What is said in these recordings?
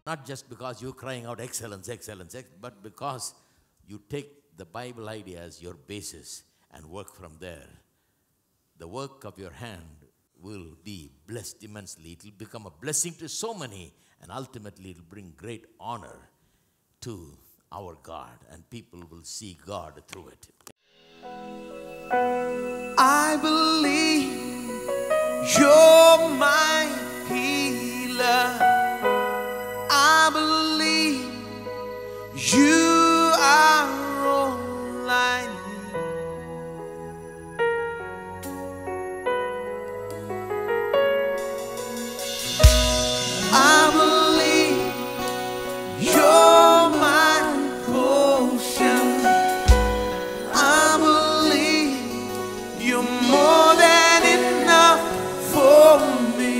Not just because you're crying out excellence, excellence, but because you take the Bible idea as your basis and work from there. The work of your hand will be blessed immensely. It will become a blessing to so many, and ultimately it will bring great honor to our God, and people will see God through it. I believe you're my healer. I believe you are all I need. I believe you're my portion. I believe you're more than enough for me.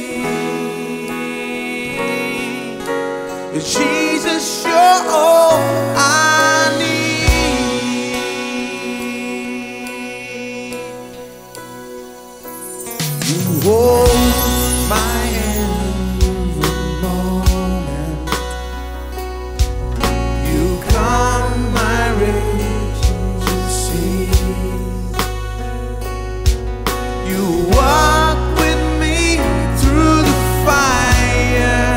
Jesus, you're all I need. You hold my hand every moment. You calm my raging sea. You walk with me through the fire.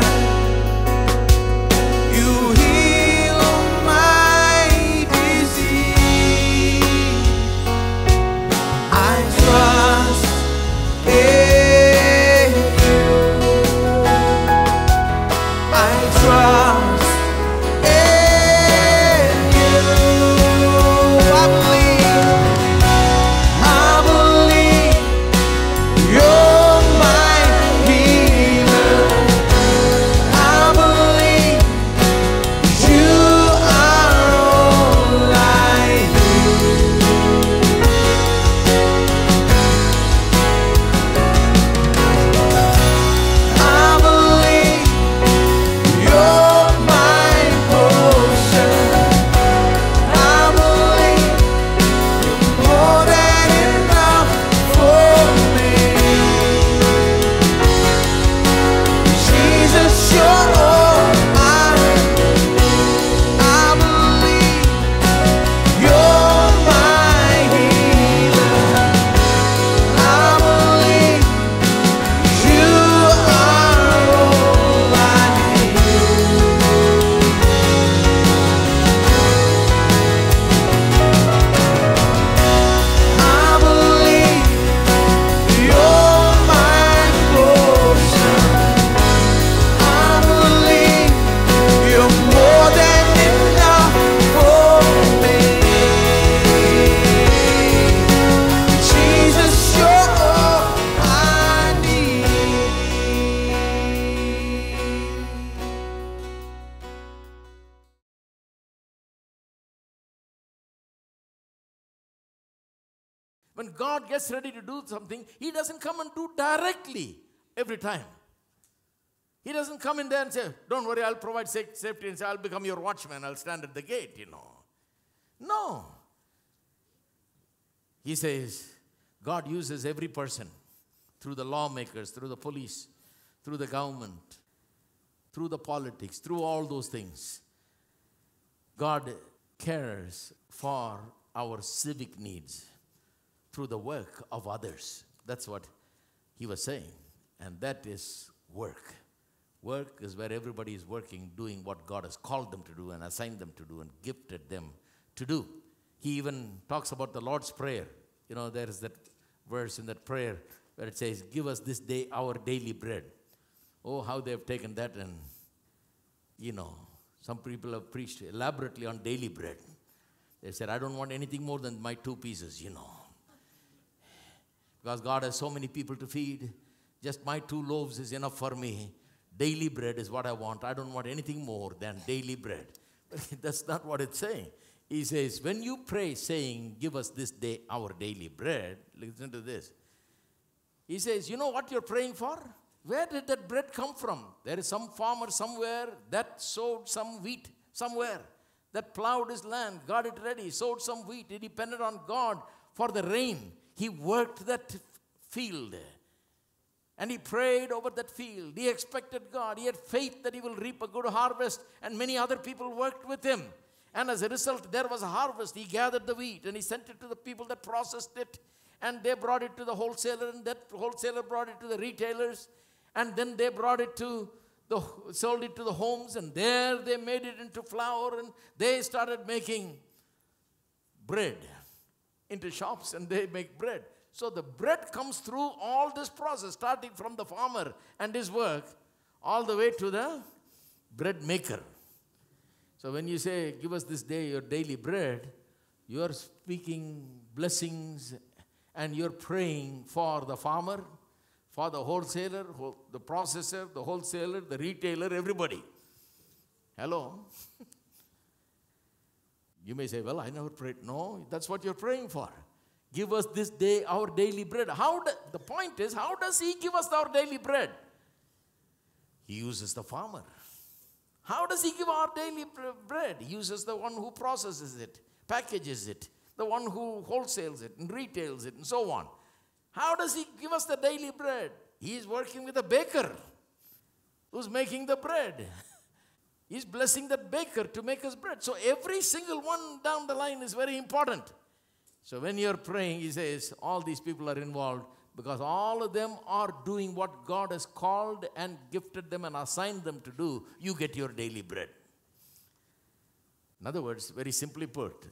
You heal my disease. I trust in you. I trust in you. I believe you're my healer. I believe you are all I need. I believe you're my portion. I believe you're more than enough for me. Jesus, you're all I believe you're my healer. I believe you are all I need. I believe you're my portion. I believe you're more than enough for me. Jesus, you're all I need. When God gets ready to do something, He doesn't come and do directly every time. He doesn't come in there and say, don't worry, I'll provide safety, and say, I'll become your watchman, I'll stand at the gate, No. He says, God uses every person, through the lawmakers, through the police, through the government, through the politics, through all those things. God cares for our civic needs through the work of others. That's what he was saying. And that is work. Work is where everybody is working, doing what God has called them to do and assigned them to do and gifted them to do. He even talks about the Lord's Prayer. There is that verse in that prayer where it says, give us this day our daily bread. Oh, how they have taken that and, some people have preached elaborately on daily bread. They said, I don't want anything more than my 2 pieces, Because God has so many people to feed. Just my 2 loaves is enough for me. Daily bread is what I want. I don't want anything more than daily bread. But that's not what it's saying. He says, when you pray saying, give us this day our daily bread, listen to this. He says, you know what you're praying for? Where did that bread come from? There is some farmer somewhere that sowed some wheat somewhere, that plowed his land, got it ready, sowed some wheat. He depended on God for the rain. He worked that field. And he prayed over that field. He expected God. He had faith that he will reap a good harvest. And many other people worked with him. And as a result, there was a harvest. He gathered the wheat and he sent it to the people that processed it. And they brought it to the wholesaler. And that wholesaler brought it to the retailers. And then they brought it to sold it to the homes. And there they made it into flour. And they started making bread into shops. And they make bread. So the bread comes through all this process, starting from the farmer and his work, all the way to the bread maker. So when you say, give us this day your daily bread, you are speaking blessings and you're praying for the farmer, for the wholesaler, the processor, the wholesaler, the retailer, everybody. Hello? You may say, well, I never prayed. No, that's what you're praying for. Give us this day our daily bread. The point is, how does he give us our daily bread? He uses the farmer. How does he give our daily bread? He uses the one who processes it, packages it, the one who wholesales it and retails it and so on. How does he give us the daily bread? He is working with a baker who's making the bread. He's blessing that baker to make us bread. So every single one down the line is very important. So when you're praying, he says, all these people are involved because all of them are doing what God has called and gifted them and assigned them to do. You get your daily bread. In other words, very simply put,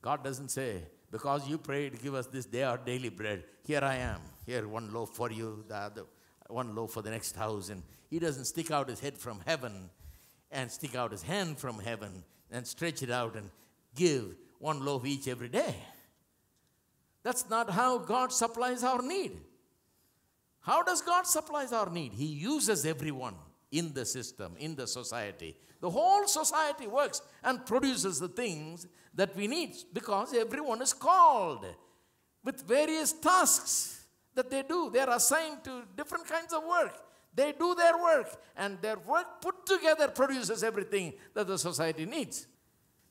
God doesn't say, because you prayed, give us this day our daily bread. Here I am. Here, one loaf for you, the other, one loaf for the next house. And he doesn't stick out his head from heaven and stick out his hand from heaven and stretch it out and give one loaf each every day. That's not how God supplies our need. How does God supply our need? He uses everyone in the system, in the society. The whole society works and produces the things that we need because everyone is called with various tasks that they do. They are assigned to different kinds of work. They do their work, and their work put together produces everything that the society needs.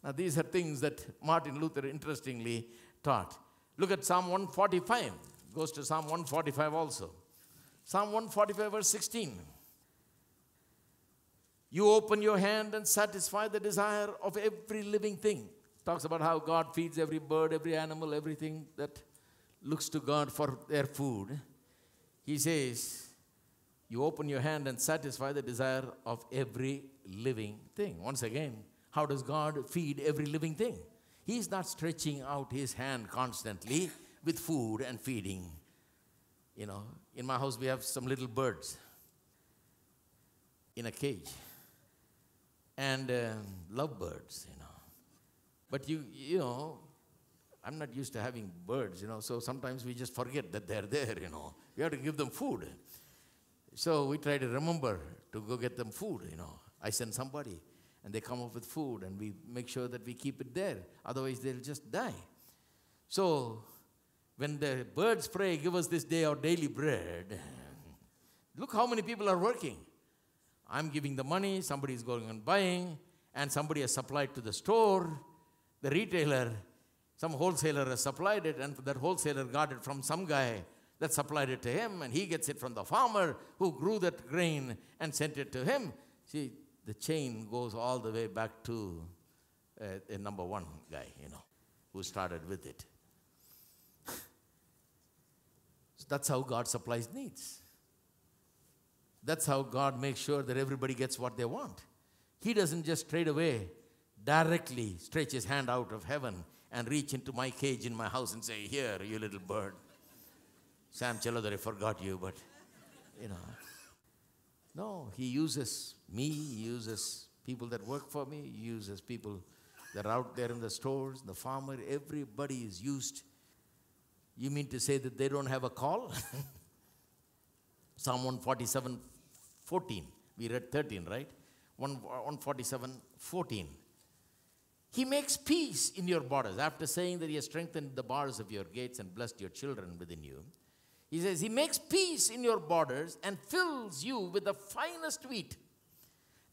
Now, these are things that Martin Luther interestingly taught. Look at Psalm 145. Goes to Psalm 145 also. Psalm 145 verse 16. You open your hand and satisfy the desire of every living thing. Talks about how God feeds every bird, every animal, everything that looks to God for their food. He says, you open your hand and satisfy the desire of every living thing. Once again, how does God feed every living thing? He's not stretching out his hand constantly with food and feeding. You know, in my house we have some little birds in a cage. And lovebirds, you know. But you know, I'm not used to having birds, you know, so sometimes we just forget that they're there, you know. We have to give them food. So we try to remember to go get them food, you know. I send somebody. And they come up with food, and we make sure that we keep it there. Otherwise, they'll just die. So, when the birds pray, give us this day our daily bread, look how many people are working. I'm giving the money, somebody is going and buying, and somebody has supplied to the store, the retailer, some wholesaler has supplied it, and that wholesaler got it from some guy that supplied it to him, and he gets it from the farmer who grew that grain and sent it to him. See, the chain goes all the way back to a number one guy, you know, who started with it. So that's how God supplies needs. That's how God makes sure that everybody gets what they want. He doesn't just straight away directly stretch his hand out of heaven and reach into my cage in my house and say, here, you little bird. Sam Chaladare forgot you, but, you know. No, he uses me, he uses people that work for me, he uses people that are out there in the stores, the farmer, everybody is used. You mean to say that they don't have a call? Psalm 147, 14. We read 13, right? 147, 14. He makes peace in your borders. After saying that he has strengthened the bars of your gates and blessed your children within you, he says, he makes peace in your borders and fills you with the finest wheat.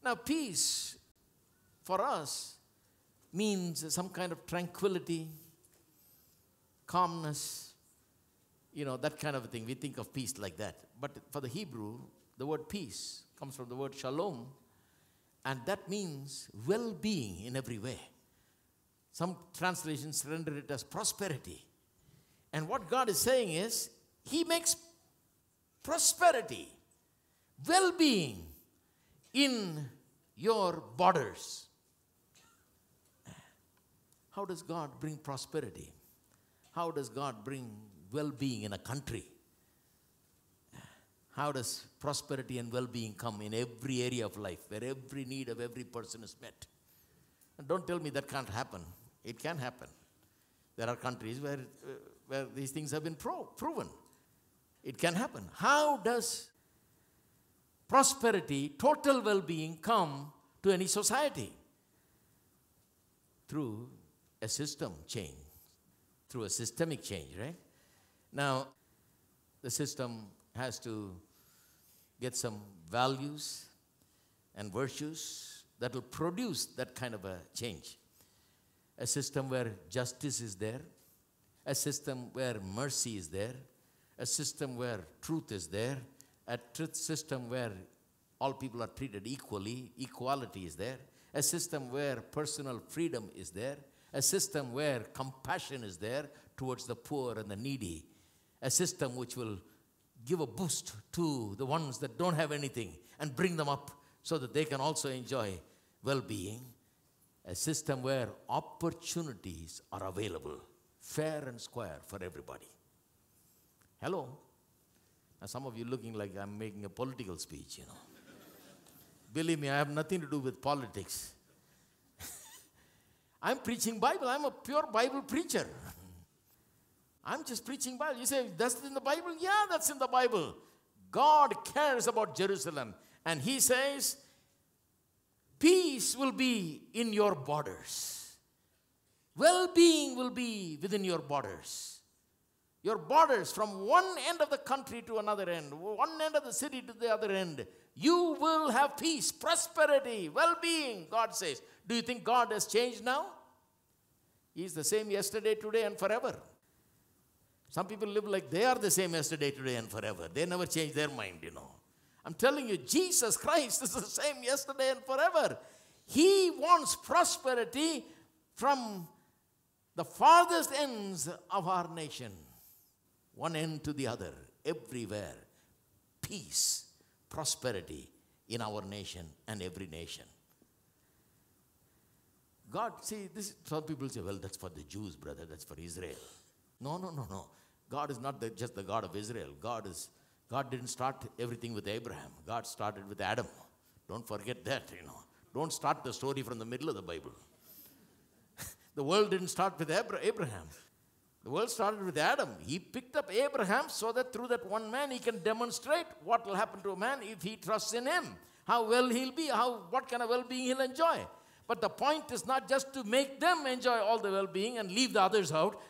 Now, peace for us means some kind of tranquility, calmness, that kind of a thing. We think of peace like that. But for the Hebrew, the word peace comes from the word shalom, and that means well-being in every way. Some translations render it as prosperity. And what God is saying is, He makes prosperity, well-being in your borders. How does God bring prosperity? How does God bring well-being in a country? How does prosperity and well-being come in every area of life, where every need of every person is met? And don't tell me that can't happen. It can happen. There are countries where these things have been proven. It can happen. How does prosperity, total well-being come to any society? Through a system change, through a systemic change, right? Now, the system has to get some values and virtues that will produce that kind of a change. A system where justice is there, a system where mercy is there, a system where truth is there, a truth system where all people are treated equally, equality is there, a system where personal freedom is there, a system where compassion is there towards the poor and the needy, a system which will give a boost to the ones that don't have anything and bring them up so that they can also enjoy well-being, a system where opportunities are available, fair and square for everybody. Hello? Now some of you looking like I'm making a political speech, Believe me, I have nothing to do with politics. I'm preaching Bible. I'm a pure Bible preacher. I'm just preaching Bible. You say, that's in the Bible? Yeah, that's in the Bible. God cares about Jerusalem. And He says, peace will be in your borders. Well-being will be within your borders. Your borders from one end of the country to another end, one end of the city to the other end. You will have peace, prosperity, well-being, God says. Do you think God has changed now? He's the same yesterday, today, and forever. Some people live like they are the same yesterday, today, and forever. They never change their mind, I'm telling you, Jesus Christ is the same yesterday and forever. He wants prosperity from the farthest ends of our nation. One end to the other, everywhere. Peace, prosperity in our nation and every nation. God, see, some people say, well, that's for the Jews, brother, that's for Israel. No. God is not just the God of Israel. God didn't start everything with Abraham. God started with Adam. Don't forget that, Don't start the story from the middle of the Bible. The world didn't start with Abraham. The world started with Adam. He picked up Abraham so that through that one man he can demonstrate what will happen to a man if he trusts in him. How well he'll be, what kind of well-being he'll enjoy. But the point is not just to make them enjoy all the well-being and leave the others out.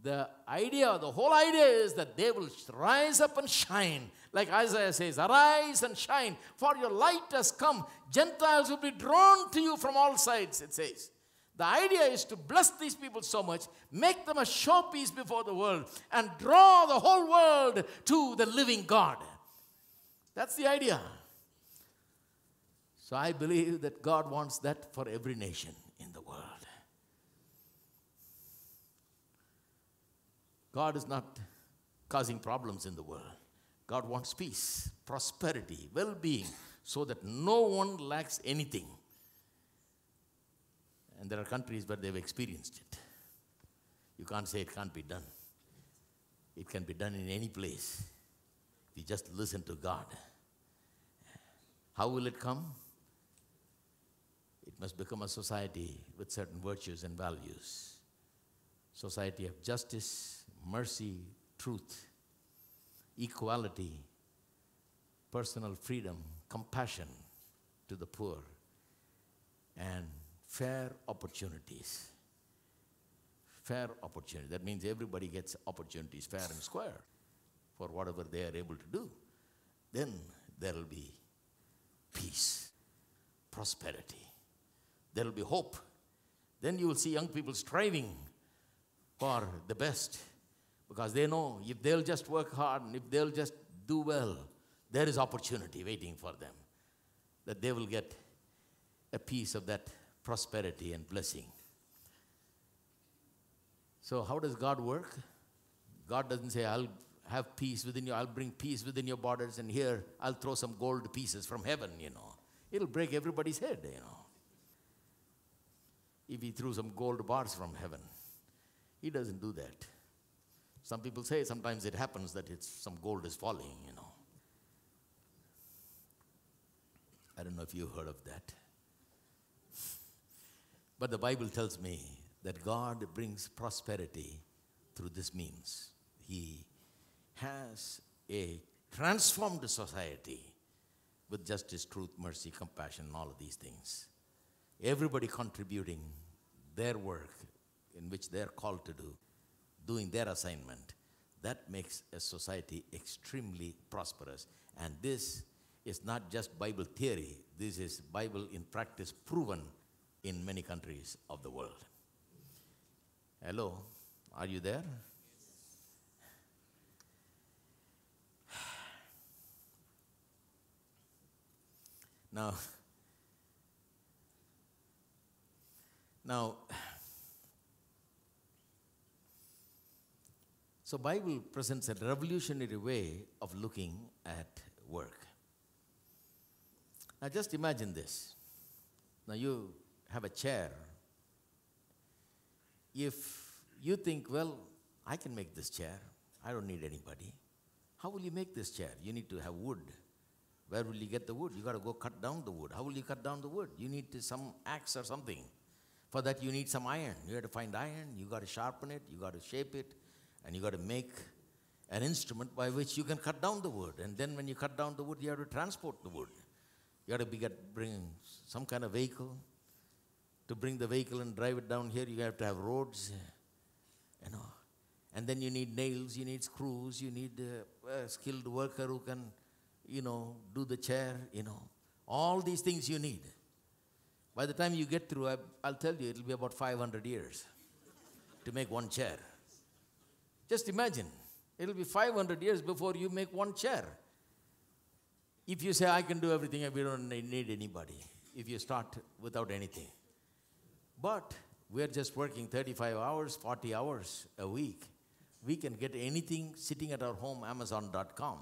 The whole idea is that they will rise up and shine. Like Isaiah says, arise and shine, for your light has come. Gentiles will be drawn to you from all sides, it says. The idea is to bless these people so much, make them a showpiece before the world, and draw the whole world to the living God. That's the idea. So I believe that God wants that for every nation in the world. God is not causing problems in the world. God wants peace, prosperity, well-being, so that no one lacks anything. And there are countries where they've experienced it. You can't say it can't be done. It can be done in any place. You just listen to God. How will it come? It must become a society with certain virtues and values. Society of justice, mercy, truth, equality, personal freedom, compassion to the poor, and fair opportunities. Fair opportunity. That means everybody gets opportunities fair and square for whatever they are able to do. Then there will be peace, prosperity. There will be hope. Then you will see young people striving for the best. Because they know if they'll just work hard and if they'll just do well, there is opportunity waiting for them, that they will get a piece of that prosperity and blessing. So how does God work? God doesn't say, I'll have peace within you, I'll bring peace within your borders, and here I'll throw some gold pieces from heaven, It'll break everybody's head, If he threw some gold bars from heaven. He doesn't do that. Some people say sometimes it happens that some gold is falling, I don't know if you've heard of that. But the Bible tells me that God brings prosperity through this means. He has a transformed society with justice, truth, mercy, compassion, and all of these things. Everybody contributing their work in which they're called to do, doing their assignment. That makes a society extremely prosperous. And this is not just Bible theory. This is Bible in practice proven in many countries of the world. Hello, are you there? Now, so Bible presents a revolutionary way of looking at work. Now just imagine this. Now you have a chair. If you think, well, I can make this chair, I don't need anybody. How will you make this chair? You need to have wood. Where will you get the wood? You got to go cut down the wood. How will you cut down the wood? You need some axe or something. For that you need some iron. You have to find iron, you got to sharpen it, you got to shape it, and you got to make an instrument by which you can cut down the wood. And then when you cut down the wood, you have to transport the wood. You got to bring some kind of vehicle. To bring the vehicle and drive it down here, you have to have roads, And then you need nails, you need screws, you need a skilled worker who can, do the chair, All these things you need. By the time you get through, I'll tell you, it'll be about 500 years to make one chair. Just imagine, it'll be 500 years before you make one chair. If you say, I can do everything, we don't need anybody, if you start without anything. But we're just working 35 hours, 40 hours a week. We can get anything sitting at our home, Amazon.com,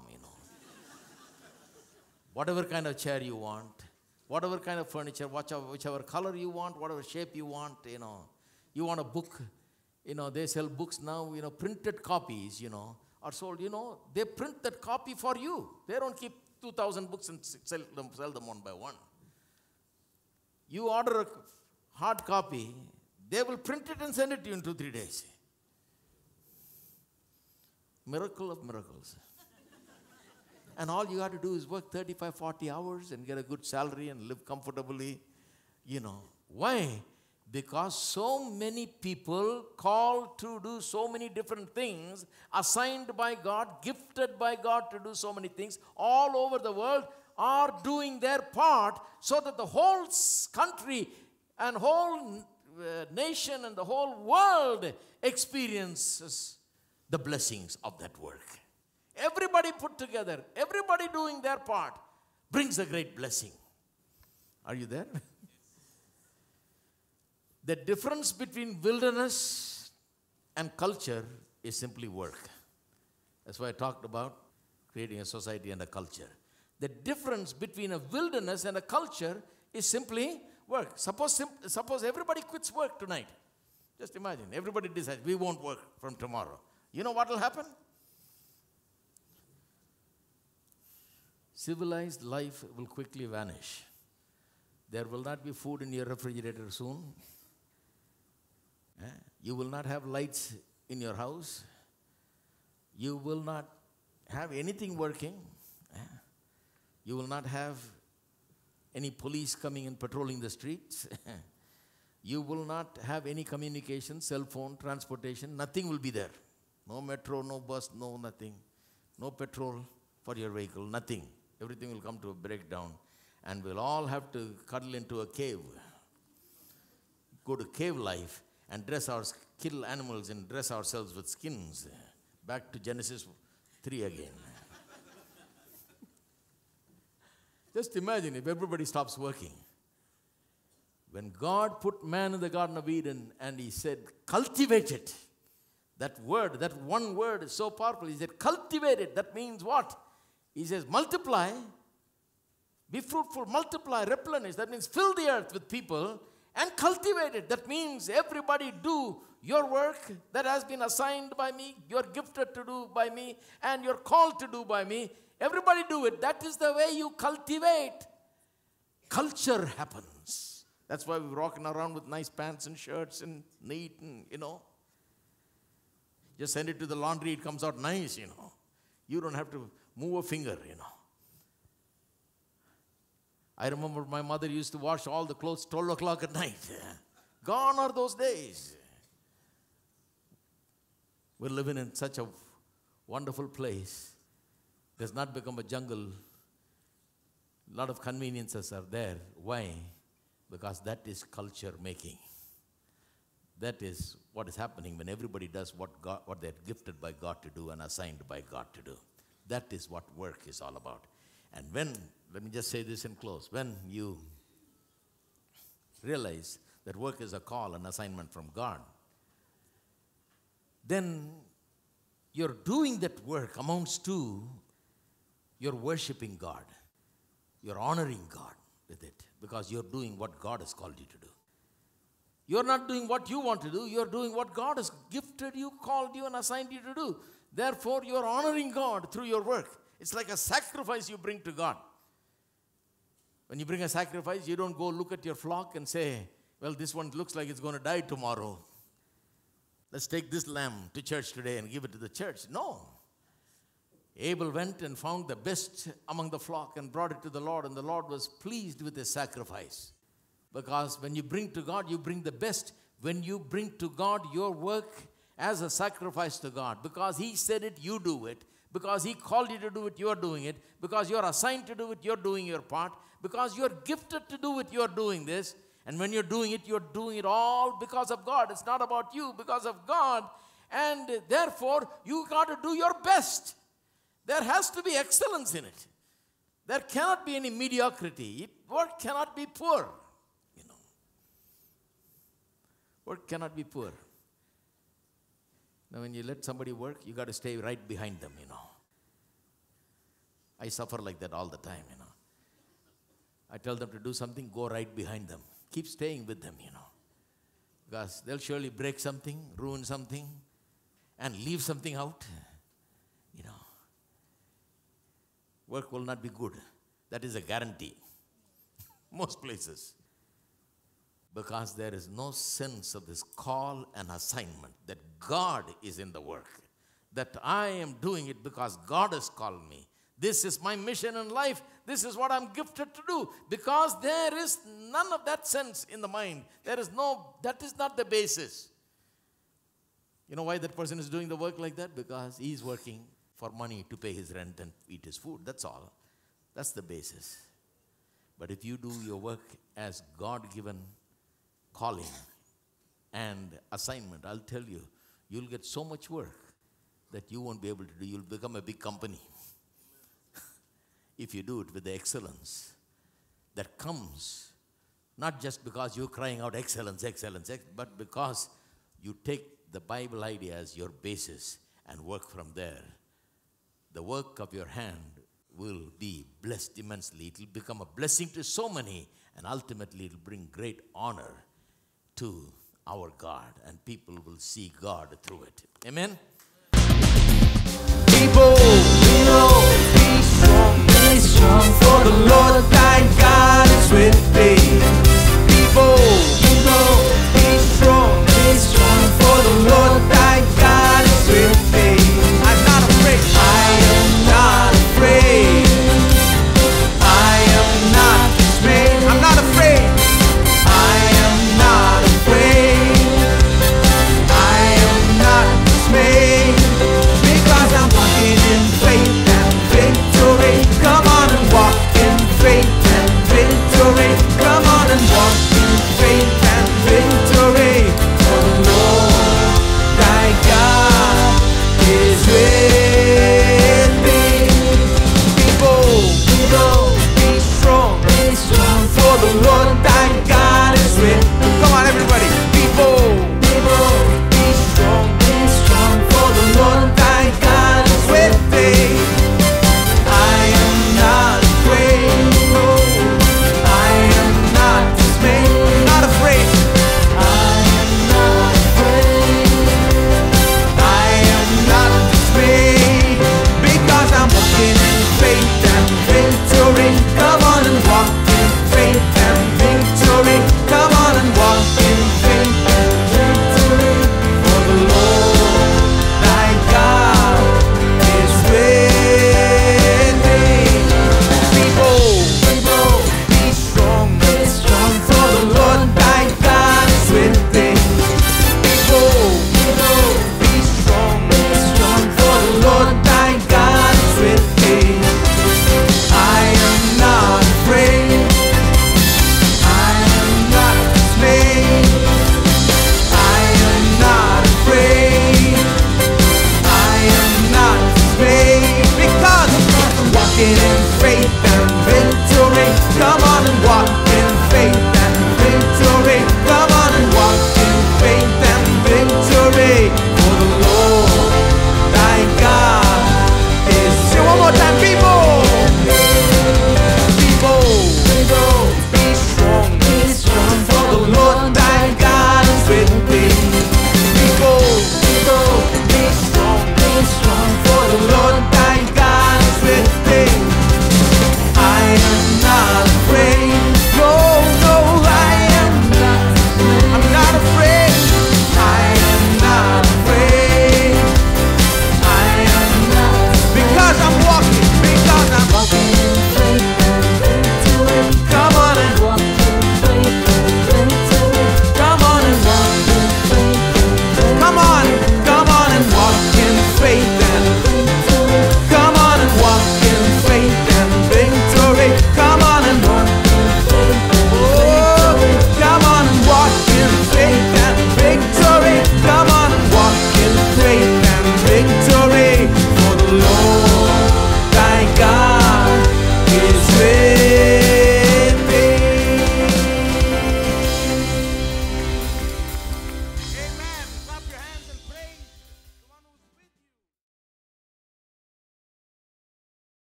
Whatever kind of chair you want, whatever kind of furniture, whichever color you want, whatever shape you want, You want a book, they sell books now, printed copies, are sold, They print that copy for you. They don't keep 2,000 books and sell them one by one. You order a hard copy, they will print it and send it to you in 2-3 days. Miracle of miracles. And all you have to do is work 35, 40 hours and get a good salary and live comfortably. Why? Because so many people called to do so many different things, assigned by God, gifted by God to do so many things all over the world, are doing their part so that the whole country and whole nation and the whole world experiences the blessings of that work. Everybody put together, everybody doing their part brings a great blessing. Are you there? The difference between wilderness and culture is simply work. That's why I talked about creating a society and a culture. The difference between a wilderness and a culture is simply work. Suppose everybody quits work tonight. Just imagine, everybody decides, we won't work from tomorrow. You know what will happen? Civilized life will quickly vanish. There will not be food in your refrigerator soon. You will not have lights in your house. You will not have anything working. You will not have any police coming and patrolling the streets. You will not have any communication, cell phone, transportation. Nothing will be there. No metro, no bus, no nothing. No petrol for your vehicle, nothing. Everything will come to a breakdown. And we'll all have to cuddle into a cave. Go to cave life and kill animals and dress ourselves with skins. Back to Genesis 3 again. Just imagine if everybody stops working. When God put man in the Garden of Eden and he said, cultivate it. That word, that one word is so powerful. He said, cultivate it. That means what? He says, multiply, be fruitful, multiply, replenish. That means fill the earth with people and cultivate it. That means everybody do your work that has been assigned by me, you're gifted to do by me, and you're called to do by me. Everybody do it. That is the way you cultivate. Culture happens. That's why we're walking around with nice pants and shirts and neat and, Just send it to the laundry, it comes out nice, You don't have to move a finger, I remember my mother used to wash all the clothes 12 o'clock at night. Gone are those days. We're living in such a wonderful place. It has not become a jungle. A lot of conveniences are there. Why? Because that is culture making. That is what is happening when everybody does what they're gifted by God to do and assigned by God to do. That is what work is all about. And let me just say this in close, when you realize that work is a call, an assignment from God, then you're doing that work amounts to you're worshiping God. You're honoring God with it because you're doing what God has called you to do. You're not doing what you want to do. You're doing what God has gifted you, called you, and assigned you to do. Therefore, you're honoring God through your work. It's like a sacrifice you bring to God. When you bring a sacrifice, you don't go look at your flock and say, well, this one looks like it's going to die tomorrow. Let's take this lamb to church today and give it to the church. No. Abel went and found the best among the flock and brought it to the Lord, and the Lord was pleased with his sacrifice. Because when you bring to God, you bring the best. When you bring to God your work as a sacrifice to God, because He said it, you do it. Because He called you to do it, you're doing it. Because you're assigned to do it, you're doing your part. Because you're gifted to do it, you're doing this. And when you're doing it all because of God. It's not about you, because of God. And therefore, you got to do your best. There has to be excellence in it. There cannot be any mediocrity. Work cannot be poor. Work cannot be poor. Now, when you let somebody work, you got to stay right behind them, I suffer like that all the time, I tell them to do something, go right behind them. Keep staying with them, Because they'll surely break something, ruin something, and leave something out, Work will not be good. That is a guarantee. Most places. Because there is no sense of this call and assignment that God is in the work. That I am doing it because God has called me. This is my mission in life. This is what I'm gifted to do. Because there is none of that sense in the mind. That is not the basis. You know why that person is doing the work like that? Because he's working for money to pay his rent and eat his food. That's all. That's the basis. But if you do your work as God-given calling and assignment, I'll tell you, you'll get so much work that you won't be able to do. You'll become a big company if you do it with the excellence that comes, not just because you're crying out excellence, excellence, but because you take the Bible idea as your basis and work from there. The work of your hand will be blessed immensely. It will become a blessing to so many, and ultimately it will bring great honor to our God, and people will see God through it. Amen? People, be strong, for the Lord thy God is with thee. People,